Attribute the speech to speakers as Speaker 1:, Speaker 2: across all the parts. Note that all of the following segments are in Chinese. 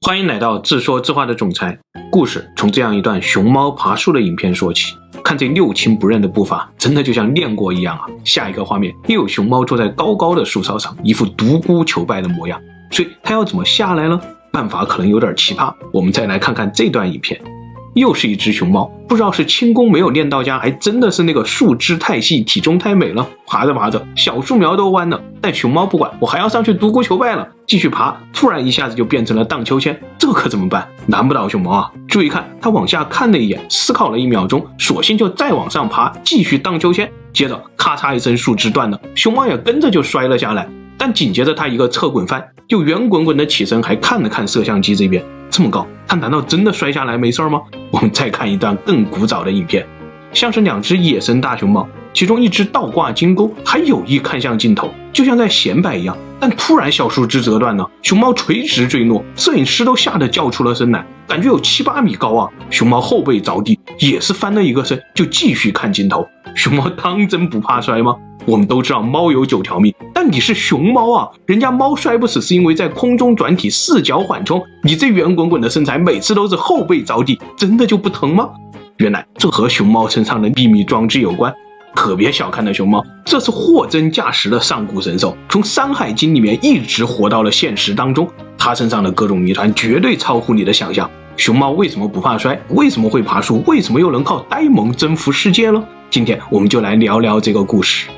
Speaker 1: 欢迎来到自说自话的总裁。故事从这样一段熊猫爬树的影片说起，看这六亲不认的步伐，真的就像练过一样啊！下一个画面又有熊猫坐在高高的树梢上，一副独孤求败的模样。所以它要怎么下来呢？办法可能有点奇葩，我们再来看看这段影片。又是一只熊猫，不知道是轻功没有练到家，还真的是那个树枝太细，体重太美了，爬着爬着小树苗都弯了。但熊猫不管，我还要上去独孤求败了，继续爬，突然一下子就变成了荡秋千，这可怎么办？难不倒熊猫啊！注意看，它往下看了一眼，思考了1秒钟，索性就再往上爬，继续荡秋千。接着咔嚓一声，树枝断了，熊猫也跟着就摔了下来。但紧接着它一个侧滚翻，又圆滚滚的起身，还看了看摄像机这边，这么高，它难道真的摔下来没事吗？我们再看一段更古早的影片，像是2只野生大熊猫，其中一只倒挂金钩，还有意看向镜头，就像在显摆一样。但突然小树枝折断了，熊猫垂直坠落，摄影师都吓得叫出了声来，感觉有7、8米高啊！熊猫后背着地，也是翻了一个身，就继续看镜头。熊猫当真不怕摔吗？我们都知道猫有9条命，但你是熊猫啊，人家猫摔不死是因为在空中转体4脚缓冲，你这圆滚滚的身材每次都是后背着地，真的就不疼吗？原来这和熊猫身上的秘密装置有关。可别小看了熊猫，这是货真价实的上古神兽，从《山海经》里面一直活到了现实当中，它身上的各种谜团绝对超乎你的想象。熊猫为什么不怕摔？为什么会爬树？为什么又能靠呆萌征服世界呢？今天我们就来聊聊这个故事。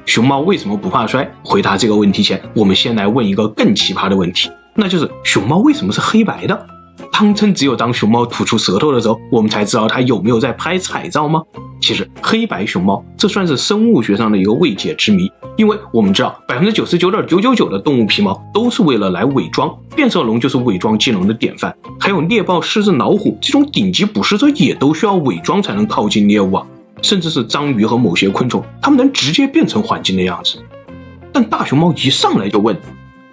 Speaker 1: 熊猫为什么不怕摔？回答这个问题前，我们先来问一个更奇葩的问题，那就是熊猫为什么是黑白的？当真只有当熊猫吐出舌头的时候，我们才知道它有没有在拍彩照吗？其实黑白熊猫这算是生物学上的一个未解之谜，因为我们知道 99.999% 的动物皮毛都是为了来伪装，变色龙就是伪装技能的典范，还有猎豹、狮子、老虎这种顶级捕食者也都需要伪装才能靠近猎物啊，甚至是章鱼和某些昆虫，它们能直接变成环境的样子。但大熊猫一上来就问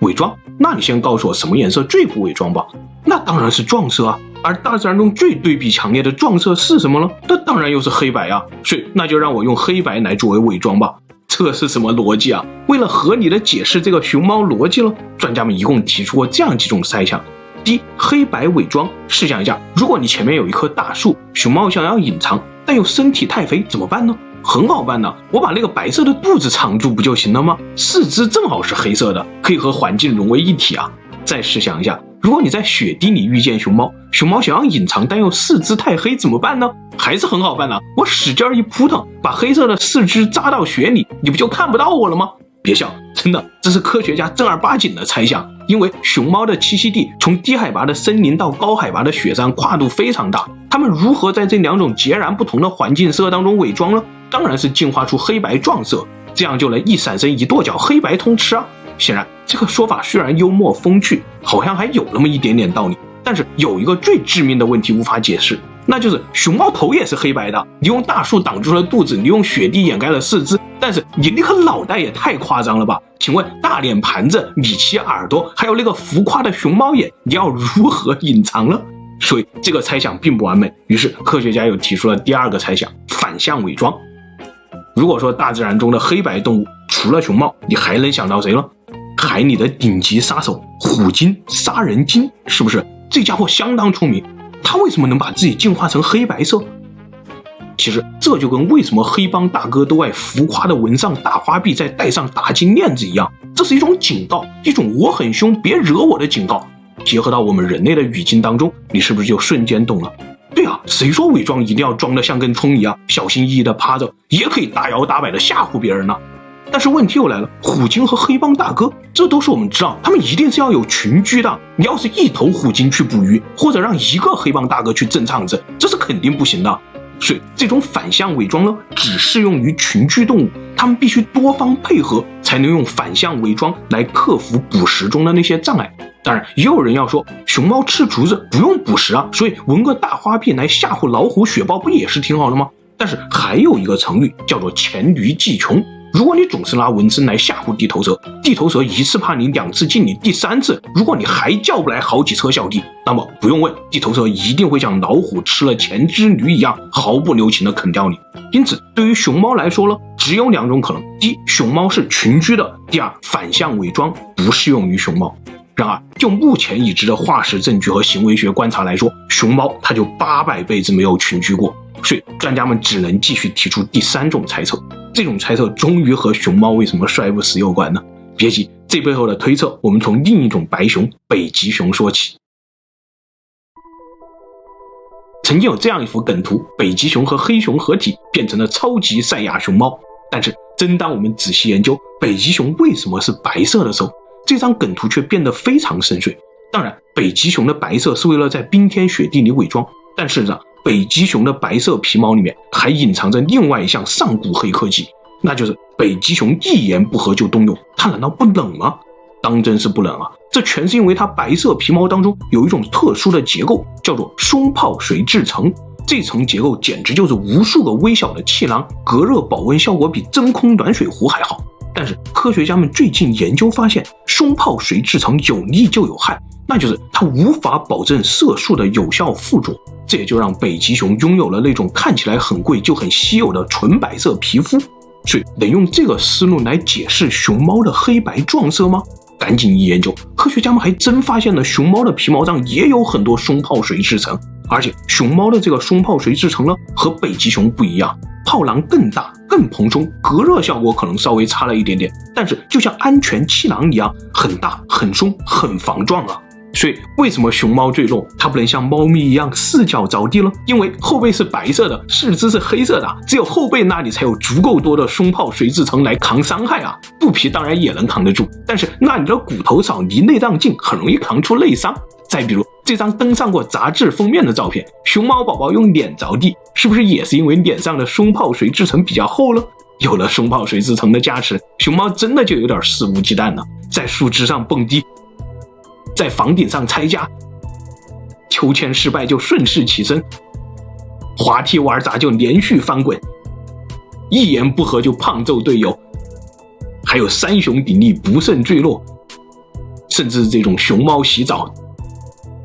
Speaker 1: 伪装，那你先告诉我什么颜色最不伪装吧？那当然是撞色啊，而大自然中最对比强烈的撞色是什么呢？那当然又是黑白啊，所以那就让我用黑白来作为伪装吧。这是什么逻辑啊？为了合理的解释这个熊猫逻辑了，专家们一共提出过这样几种猜想。第一，黑白伪装，试想一下，如果你前面有一棵大树，熊猫想要隐藏，但又身体太肥怎么办呢？很好办呢，我把那个白色的肚子藏住不就行了吗？四肢正好是黑色的，可以和环境融为一体啊。再试想一下，如果你在雪地里遇见熊猫，熊猫想要隐藏但又四肢太黑怎么办呢？还是很好办呢，我使劲一扑腾，把黑色的四肢扎到雪里，你不就看不到我了吗？别笑，真的，这是科学家正儿八经的猜想，因为熊猫的栖息地从低海拔的森林到高海拔的雪山跨度非常大，它们如何在这2种截然不同的环境色当中伪装呢？当然是进化出黑白撞色，这样就能一闪身一跺脚黑白通吃啊。显然这个说法虽然幽默风趣，好像还有那么一点点道理，但是有一个最致命的问题无法解释，那就是熊猫头也是黑白的，你用大树挡住了肚子，你用雪地掩盖了四肢，但是你那个脑袋也太夸张了吧？请问大脸盘子、米奇耳朵，还有那个浮夸的熊猫眼，你要如何隐藏呢？所以这个猜想并不完美，于是科学家又提出了第2个猜想，反向伪装。如果说大自然中的黑白动物除了熊猫，你还能想到谁呢？海里的顶级杀手虎鲸、杀人鲸，是不是？这家伙相当聪明，他为什么能把自己进化成黑白色？其实这就跟为什么黑帮大哥都爱浮夸的纹上大花臂再戴上大金链子一样，这是一种警告，一种我很凶别惹我的警告。结合到我们人类的语境当中，你是不是就瞬间懂了？对啊，谁说伪装一定要装得像根葱一样，小心翼翼地趴着，也可以大摇大摆地吓唬别人呢？但是问题又来了，虎鲸和黑帮大哥，这都是我们知道，他们一定是要有群居的。你要是一头虎鲸去捕鱼，或者让一个黑帮大哥去镇场子，这是肯定不行的。所以这种反向伪装呢，只适用于群居动物，他们必须多方配合，才能用反向伪装来克服捕食中的那些障碍。当然也有人要说，熊猫吃竹子不用捕食啊，所以纹个大花臂来吓唬老虎雪豹不也是挺好的吗？但是还有一个成语叫做黔驴技穷，如果你总是拿纹身来吓唬地头蛇，地头蛇1次怕你2次敬你，第3次如果你还叫不来好几车小弟，那么不用问，地头蛇一定会像老虎吃了前只驴一样毫不留情的啃掉你。因此对于熊猫来说呢，只有2种可能，第一，熊猫是群居的，第二，反向伪装不适用于熊猫。然而，就目前已知的化石证据和行为学观察来说，熊猫它就800辈子没有群居过，所以专家们只能继续提出第3种猜测。这种猜测终于和熊猫为什么摔不死有关呢？别急，这背后的推测，我们从另一种白熊北极熊说起。曾经有这样一幅梗图，北极熊和黑熊合体变成了超级赛亚熊猫，但是真当我们仔细研究北极熊为什么是白色的时候，这张梗图却变得非常深邃。当然，北极熊的白色是为了在冰天雪地里伪装，但事实上北极熊的白色皮毛里面还隐藏着另外一项上古黑科技，那就是北极熊一言不合就冬泳，它难道不冷吗？当真是不冷啊，这全是因为它白色皮毛当中有一种特殊的结构，叫做胸泡水质层。这层结构简直就是无数个微小的气囊，隔热保温效果比真空暖水壶还好。但是科学家们最近研究发现，胸泡水质层有利就有害，那就是它无法保证色素的有效附着，这也就让北极熊拥有了那种看起来很贵就很稀有的纯白色皮肤。所以能用这个思路来解释熊猫的黑白撞色吗？赶紧一研究，科学家们还真发现了熊猫的皮毛上也有很多胸泡水质层，而且熊猫的这个胸泡水质层呢和北极熊不一样，泡囊更大更蓬松，隔热效果可能稍微差了一点点，但是就像安全气囊一样，很大很松很防撞啊。所以为什么熊猫坠落它不能像猫咪一样四脚着地呢？因为后背是白色的，四肢是黑色的，只有后背那里才有足够多的胸泡水质层来扛伤害啊。肚皮当然也能扛得住，但是那里的骨头少，离内脏近，很容易扛出内伤。再比如这张登上过杂志封面的照片，熊猫宝宝用脸着地，是不是也是因为脸上的胸泡水质层比较厚了？有了胸泡水质层的加持，熊猫真的就有点肆无忌惮了，在树枝上蹦迪，在房顶上拆家，秋千失败就顺势起身，滑梯玩砸就连续翻滚，一言不合就胖揍队友，还有三雄鼎立不慎坠落，甚至这种熊猫洗澡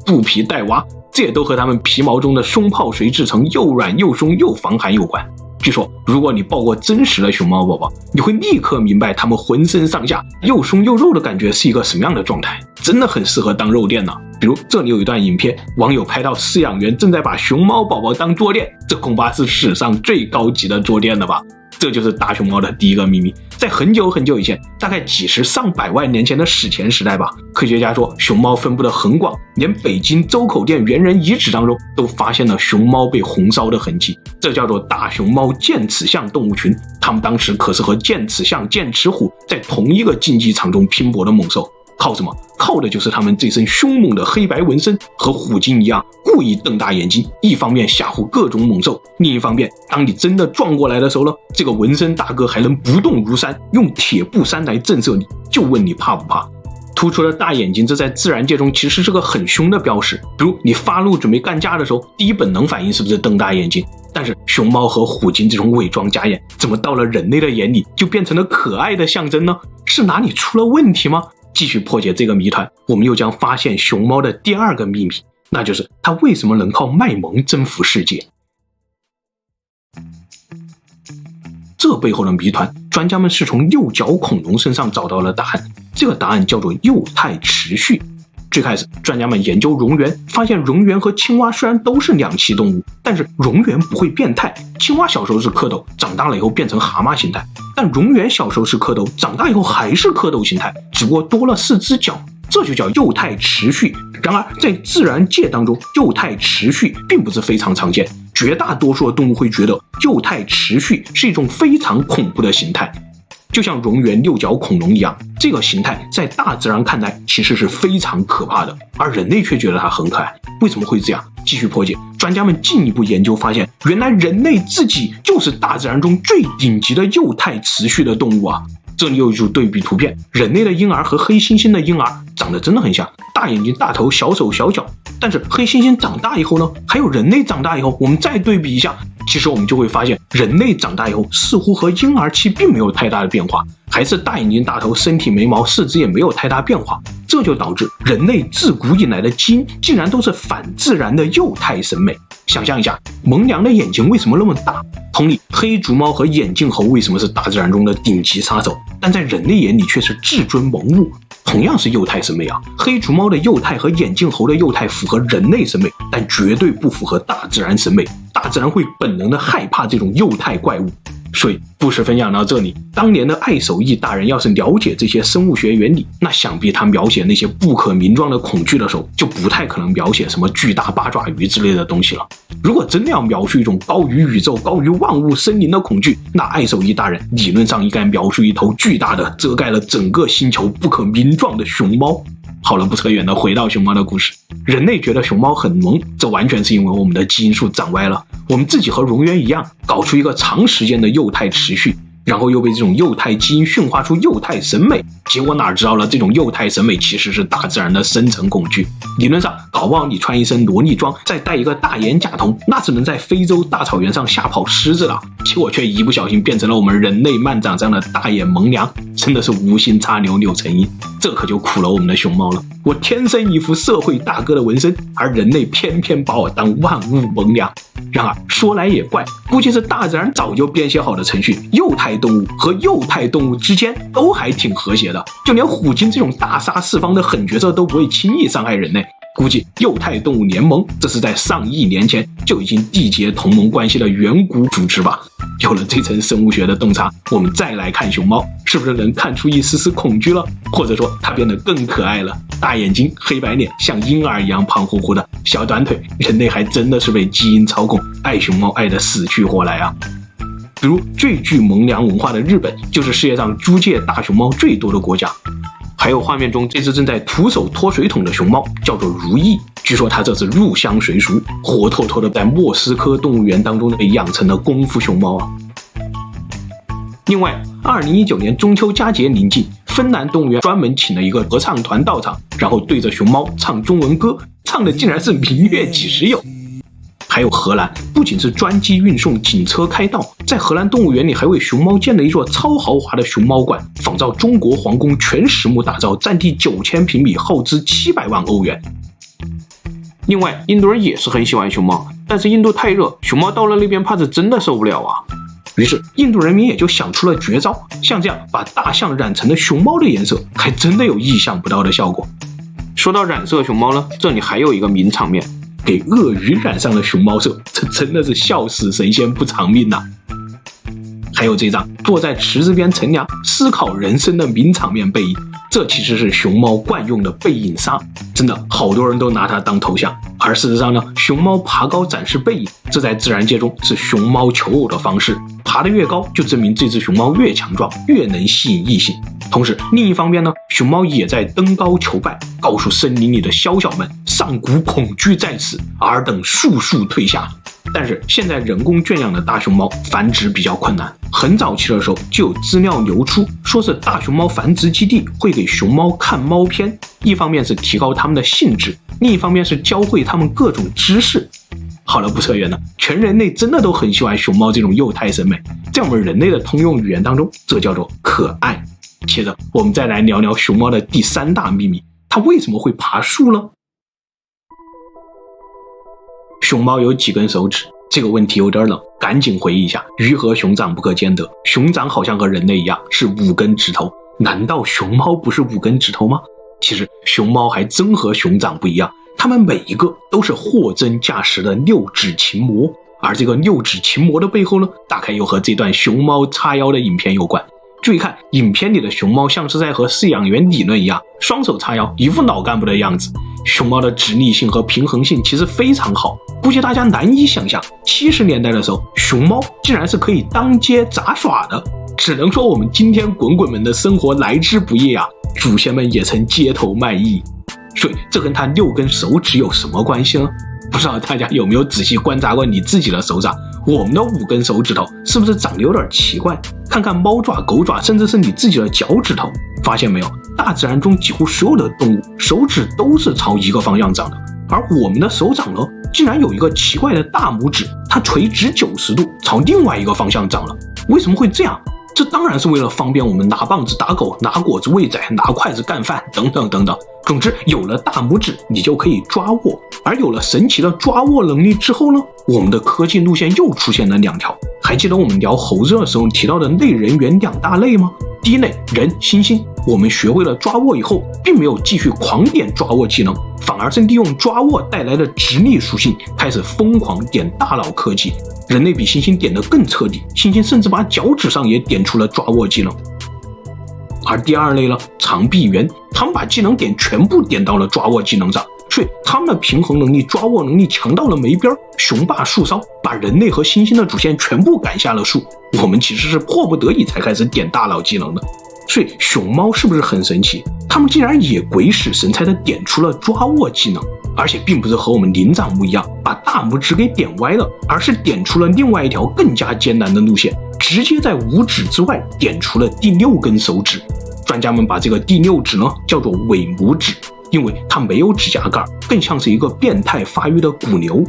Speaker 1: 肚皮带蛙，这也都和它们皮毛中的胸泡水质层又软又松又防寒有关。据说如果你抱过真实的熊猫宝宝，你会立刻明白它们浑身上下又松又肉的感觉是一个什么样的状态，真的很适合当肉垫呢。比如这里有一段影片，网友拍到饲养员正在把熊猫宝宝当桌垫，这恐怕是史上最高级的桌垫了吧。这就是大熊猫的第一个秘密。在很久很久以前，大概几十上百万年前的史前时代吧，科学家说熊猫分布的很广，连北京周口店猿人遗址当中都发现了熊猫被红烧的痕迹，这叫做大熊猫剑齿象动物群。它们当时可是和剑齿象、剑齿虎在同一个竞技场中拼搏的猛兽。靠什么？靠的就是他们这身凶猛的黑白纹身，和虎鲸一样故意瞪大眼睛，一方面吓唬各种猛兽，另一方面当你真的撞过来的时候呢，这个纹身大哥还能不动如山，用铁布衫来震慑你，就问你怕不怕。突出的大眼睛，这在自然界中其实是个很凶的标识，比如你发怒准备干架的时候，第一本能反应是不是瞪大眼睛？但是熊猫和虎鲸这种伪装假眼，怎么到了人类的眼里就变成了可爱的象征呢？是哪里出了问题吗？继续破解这个谜团，我们又将发现熊猫的第二个秘密，那就是它为什么能靠卖萌征服世界。这背后的谜团，专家们是从六角恐龙身上找到了答案，这个答案叫做幼态持续。最开始专家们研究蝾螈，发现蝾螈和青蛙虽然都是两栖动物，但是蝾螈不会变态，青蛙小时候是蝌蚪，长大了以后变成蛤蟆形态，但蝾螈小时候是蝌蚪，长大以后还是蝌蚪形态，只不过多了4只脚，这就叫幼态持续。然而在自然界当中，幼态持续并不是非常常见，绝大多数的动物会觉得幼态持续是一种非常恐怖的形态，就像蝾螈、六角恐龙一样，这个形态在大自然看来其实是非常可怕的，而人类却觉得它很可爱。为什么会这样？继续破解，专家们进一步研究发现，原来人类自己就是大自然中最顶级的幼态持续的动物啊！这里有一组对比图片，人类的婴儿和黑猩猩的婴儿长得真的很像，大眼睛、大头、小手、小脚。但是黑猩猩长大以后呢，还有人类长大以后，我们再对比一下，其实我们就会发现，人类长大以后似乎和婴儿期并没有太大的变化，还是大眼睛、大头、身体、眉毛、四肢也没有太大变化，这就导致人类自古以来的基因竟然都是反自然的幼态审美。想象一下，萌娘的眼睛为什么那么大？同理，黑竹猫和眼镜猴为什么是大自然中的顶级杀手，但在人类眼里却是至尊萌物？同样是幼态审美啊，黑竹猫的幼态和眼镜猴的幼态符合人类审美，但绝对不符合大自然审美。大自然会本能的害怕这种幼态怪物。所以故事分享到这里，当年的爱手艺大人要是了解这些生物学原理，那想必他描写那些不可名状的恐惧的时候，就不太可能描写什么巨大八爪鱼之类的东西了。如果真的要描述一种高于宇宙、高于万物生灵的恐惧，那爱手艺大人理论上应该描述一头巨大的遮盖了整个星球不可名状的熊猫。好了，不扯远了，回到熊猫的故事。人类觉得熊猫很萌，这完全是因为我们的基因数长歪了。我们自己和蝾螈一样，搞出一个长时间的幼态持续，然后又被这种幼态基因驯化出幼态审美，结果哪知道了这种幼态审美其实是大自然的深层恐惧。理论上搞不好你穿一身萝莉装，再戴一个大眼甲筒，那是能在非洲大草原上吓跑狮子了，结果却一不小心变成了我们人类慢长上的大眼萌娘，真的是无心插柳柳成荫，这可就苦了我们的熊猫了。我天生一副社会大哥的纹身，而人类偏偏把我当万物萌娘。然而说来也怪，估计是大自然早就编写好的程序，幼态动物和幼态动物之间都还挺和谐的，就连虎鲸这种大杀四方的狠角色都不会轻易伤害人类。估计幼态动物联盟这是在上亿年前就已经缔结同盟关系的远古组织吧。有了这层生物学的洞察，我们再来看熊猫，是不是能看出一丝丝恐惧了？或者说它变得更可爱了？大眼睛，黑白脸，像婴儿一样胖乎乎的，小短腿，人类还真的是被基因操控，爱熊猫爱得死去活来啊！比如最具萌娘文化的日本，就是世界上租借大熊猫最多的国家。还有画面中这只正在徒手拖水桶的熊猫叫做如意，据说它这是入乡随俗，活脱脱的在莫斯科动物园当中被养成了功夫熊猫啊。另外2019年中秋佳节临近，芬兰动物园专门请了一个合唱团到场，然后对着熊猫唱中文歌，唱的竟然是明月几时有。还有荷兰，不仅是专机运送，警车开道，在荷兰动物园里还为熊猫建了一座超豪华的熊猫馆，仿照中国皇宫全实木打造，占地9000平米，耗资700万欧元。另外印度人也是很喜欢熊猫，但是印度太热，熊猫到了那边怕是真的受不了啊。于是印度人民也就想出了绝招，像这样把大象染成了熊猫的颜色，还真的有意想不到的效果。说到染色熊猫呢，这里还有一个名场面，给鳄鱼染上了熊猫色，这真的是笑死神仙不偿命啊。还有这张坐在池子边乘凉思考人生的名场面背影，这其实是熊猫惯用的背影杀，真的好多人都拿它当头像。而事实上呢，熊猫爬高展示背影，这在自然界中是熊猫求偶的方式，爬得越高就证明这只熊猫越强壮，越能吸引异性。同时另一方面呢，熊猫也在登高求败，告诉森林里的宵小们，上古恐惧在此，尔等速速退下。但是现在人工圈养的大熊猫繁殖比较困难，很早期的时候就有资料流出，说是大熊猫繁殖基地会给熊猫看猫片，一方面是提高它们的兴致，另一方面是教会它们各种知识。好了，不扯远了，全人类真的都很喜欢熊猫这种幼态审美，在我们人类的通用语言当中，这叫做可爱。接着我们再来聊聊熊猫的第3大秘密，它为什么会爬树呢？熊猫有几根手指？这个问题有点冷，赶紧回忆一下，鱼和熊掌不可兼得，熊掌好像和人类一样是5根指头，难道熊猫不是5根指头吗？其实熊猫还真和熊掌不一样，它们每一个都是货真价实的6指琴魔，而这个6指琴魔的背后呢，大概又和这段熊猫叉腰的影片有关。注意看，影片里的熊猫像是在和饲养员理论一样，双手叉腰，一副脑干部的样子。熊猫的直立性和平衡性其实非常好，估计大家难以想象70年代的时候，熊猫竟然是可以当街杂耍的。只能说我们今天滚滚们的生活来之不易啊，祖先们也曾街头卖艺。所以这跟它6根手指有什么关系呢？不知道大家有没有仔细观察过你自己的手掌，我们的5根手指头是不是长得有点奇怪？看看猫爪、狗爪，甚至是你自己的脚趾头，发现没有，大自然中几乎所有的动物手指都是朝一个方向长的，而我们的手掌呢，竟然有一个奇怪的大拇指，它垂直90度朝另外一个方向长了。为什么会这样？这当然是为了方便我们拿棒子打狗、拿果子喂崽、拿筷子干饭等等等等。总之有了大拇指你就可以抓握，而有了神奇的抓握能力之后呢，我们的科技路线又出现了2条，还记得我们聊猴子的时候提到的类人猿2大类吗？第一类人猩猩，我们学会了抓握以后，并没有继续狂点抓握技能，反而是利用抓握带来的直立属性，开始疯狂点大脑科技。人类比猩猩点得更彻底，猩猩甚至把脚趾上也点出了抓握技能。而第二类呢，长臂猿，他们把技能点全部点到了抓握技能上，所以他们的平衡能力、抓握能力强到了没边，雄霸树梢，把人类和猩猩的主线全部赶下了树。我们其实是迫不得已才开始点大脑技能的。所以熊猫是不是很神奇？他们竟然也鬼使神差的点出了抓握技能，而且并不是和我们灵长目一样把大拇指给点歪了，而是点出了另外一条更加艰难的路线，直接在五指之外点出了第6根手指。专家们把这个第6指呢叫做尾拇指，因为它没有指甲盖，更像是一个变态发育的骨牛。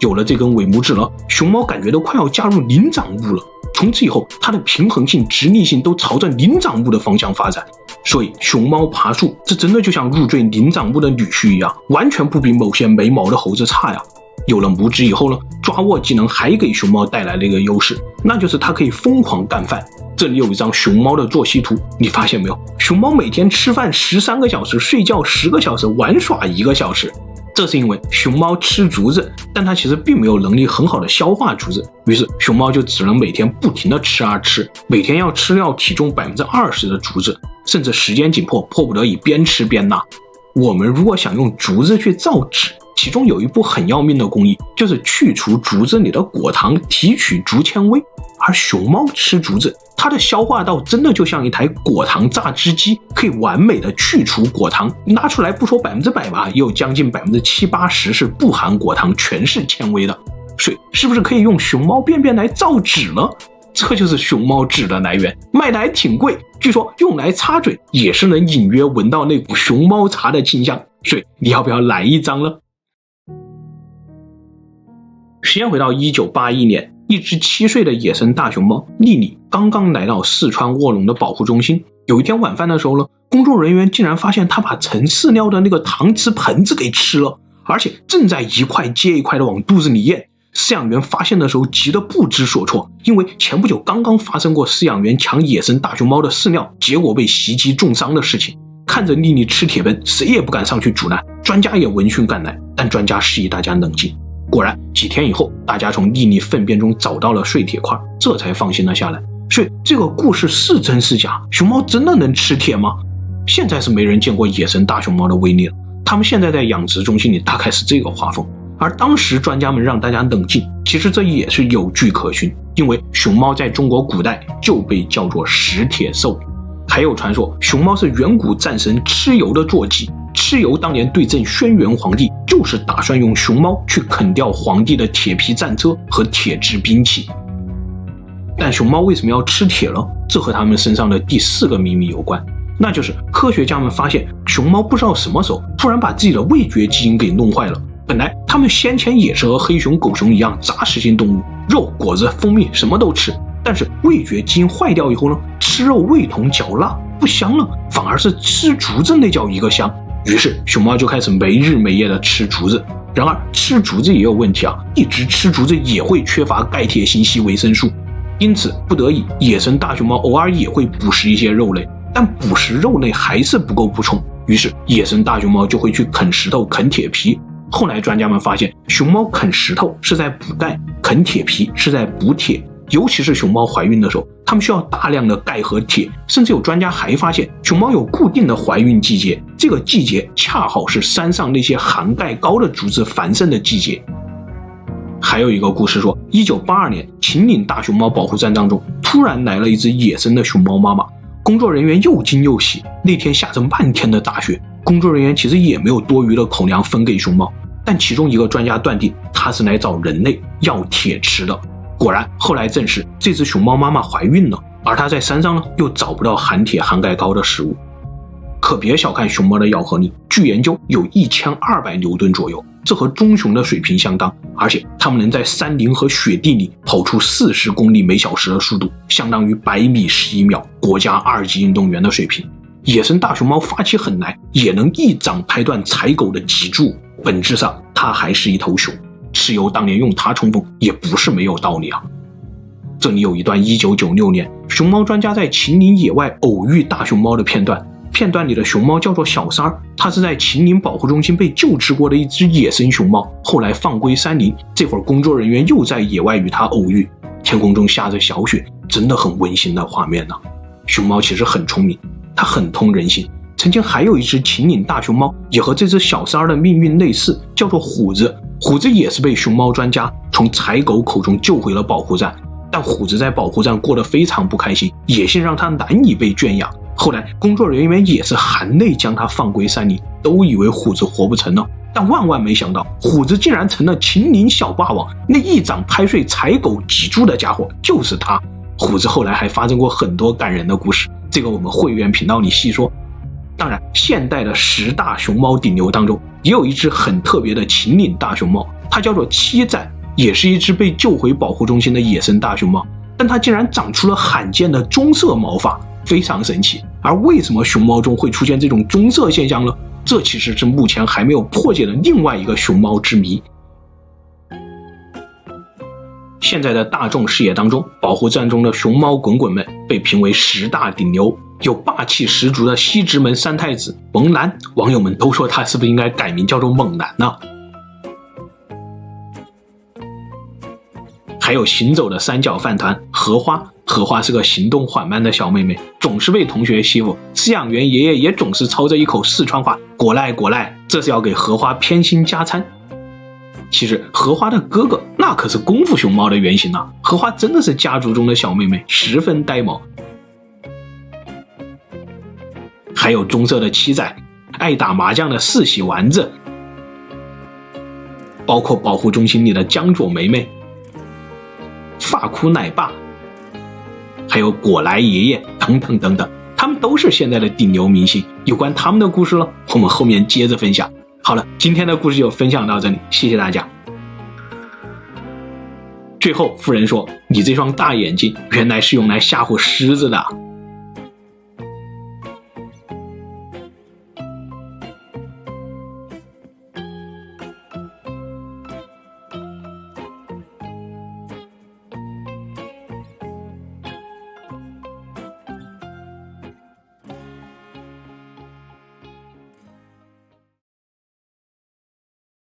Speaker 1: 有了这根尾拇指了，熊猫感觉都快要加入灵长目了。从此以后，它的平衡性、直立性都朝着灵长目的方向发展。所以熊猫爬树，这真的就像入赘灵长目的女婿一样，完全不比某些没毛的猴子差呀。有了拇指以后呢，抓握技能还给熊猫带来了一个优势，那就是它可以疯狂干饭。这里有一张熊猫的作息图，你发现没有？熊猫每天吃饭13个小时，睡觉10个小时，玩耍1个小时。这是因为熊猫吃竹子，但它其实并没有能力很好的消化竹子，于是熊猫就只能每天不停的吃啊吃，每天要吃掉体重20%的竹子，甚至时间紧迫，迫不得已边吃边拉。我们如果想用竹子去造纸，其中有一步很要命的工艺，就是去除竹子里的果糖，提取竹纤维。而熊猫吃竹子，它的消化道真的就像一台果糖榨汁机，可以完美的去除果糖，拿出来不说100%吧，也有将近70-80%是不含果糖，全是纤维的。所以是不是可以用熊猫便便来造纸呢？这就是熊猫纸的来源，卖的还挺贵，据说用来擦嘴也是能隐约闻到那股熊猫茶的清香。所以你要不要来一张呢？时间回到1981年，一只7岁的野生大熊猫莉莉刚刚来到四川卧龙的保护中心。有一天晚饭的时候呢，工作人员竟然发现它把盛饲料的那个搪瓷盆子给吃了，而且正在一块接一块的往肚子里咽。饲养员发现的时候急得不知所措，因为前不久刚刚发生过饲养员抢野生大熊猫的饲料，结果被袭击重伤的事情。看着莉莉吃铁盆，谁也不敢上去阻拦，专家也闻讯赶来，但专家示意大家冷静。果然几天以后，大家从莉莉粪便中找到了碎铁块，这才放心了下来。所以这个故事是真是假？熊猫真的能吃铁吗？现在是没人见过野生大熊猫的威力了，他们现在在养殖中心里大概是这个画风。而当时专家们让大家冷静，其实这也是有据可循，因为熊猫在中国古代就被叫做食铁兽。还有传说，熊猫是远古战神蚩尤的坐骑，蚩尤当年对阵轩辕皇帝，就是打算用熊猫去啃掉皇帝的铁皮战车和铁制兵器。但熊猫为什么要吃铁呢？这和他们身上的第4个秘密有关，那就是科学家们发现熊猫不知道什么时候突然把自己的味觉基因给弄坏了。本来它们先前也是和黑熊、狗熊一样杂食性动物，肉、果子、蜂蜜什么都吃，但是味觉基因坏掉以后呢，吃肉味同嚼蜡，不香了，反而是吃竹子那叫一个香。于是熊猫就开始没日没夜的吃竹子。然而吃竹子也有问题啊，一直吃竹子也会缺乏钙、铁、锌、硒、维生素。因此不得已，野生大熊猫偶尔也会捕食一些肉类，但捕食肉类还是不够补充，于是野生大熊猫就会去啃石头、啃铁皮。后来专家们发现，熊猫啃石头是在补钙，啃铁皮是在补铁，尤其是熊猫怀孕的时候，它们需要大量的钙和铁，甚至有专家还发现熊猫有固定的怀孕季节，这个季节恰好是山上那些含钙高的竹子繁盛的季节。还有一个故事说，1982年秦岭大熊猫保护站当中突然来了一只野生的熊猫妈妈，工作人员又惊又喜。那天下着漫天的大雪，工作人员其实也没有多余的口粮分给熊猫，但其中一个专家断定他是来找人类要铁吃的。果然后来证实这只熊猫妈妈怀孕了，而她在山上呢又找不到含铁含钙高的食物。可别小看熊猫的咬合力，据研究有1200牛顿左右，这和中熊的水平相当，而且它们能在山林和雪地里跑出40公里每小时的速度，相当于100米11秒，国家2级运动员的水平。野生大熊猫发起狠来也能一掌拍断柴狗的脊柱，本质上它还是一头熊，蚩尤当年用它冲锋也不是没有道理啊。这里有一段1996年熊猫专家在秦岭野外偶遇大熊猫的片段。片段里的熊猫叫做小三儿，它是在秦岭保护中心被救治过的一只野生熊猫，后来放归山林。这会儿工作人员又在野外与它偶遇，天空中下着小雪，真的很温馨的画面呢。熊猫其实很聪明，它很通人性。曾经还有一只秦岭大熊猫也和这只小三儿的命运类似，叫做虎子。虎子也是被熊猫专家从柴狗口中救回了保护站，但虎子在保护站过得非常不开心，野性让它难以被圈养。后来工作人员也是含泪将它放归山林，都以为虎子活不成了，但万万没想到虎子竟然成了秦岭小霸王，那一掌拍碎柴狗脊柱的家伙就是他。虎子后来还发生过很多感人的故事，这个我们会员频道里细说。当然，现代的10大熊猫顶流当中也有一只很特别的秦岭大熊猫，它叫做七仔，也是一只被救回保护中心的野生大熊猫，但它竟然长出了罕见的棕色毛发，非常神奇。而为什么熊猫中会出现这种棕色现象呢？这其实是目前还没有破解的另外一个熊猫之谜。现在的大众视野当中，保护站中的熊猫滚滚们被评为10大顶流，有霸气十足的西直门三太子萌男，网友们都说他是不是应该改名叫做猛男呢？还有行走的三角饭团荷花，荷花是个行动缓慢的小妹妹，总是被同学欺负，饲养员爷爷也总是操着一口四川话果赖果赖，这是要给荷花偏心加餐。其实荷花的哥哥那可是功夫熊猫的原型啊，荷花真的是家族中的小妹妹，十分呆萌。还有棕色的七仔，爱打麻将的四喜丸子，包括保护中心里的江左梅梅、发箍奶爸，还有果来爷爷等等等等，他们都是现在的顶流明星。有关他们的故事了，我们后面接着分享。好了，今天的故事就分享到这里，谢谢大家。最后夫人说，你这双大眼睛原来是用来吓唬狮子的。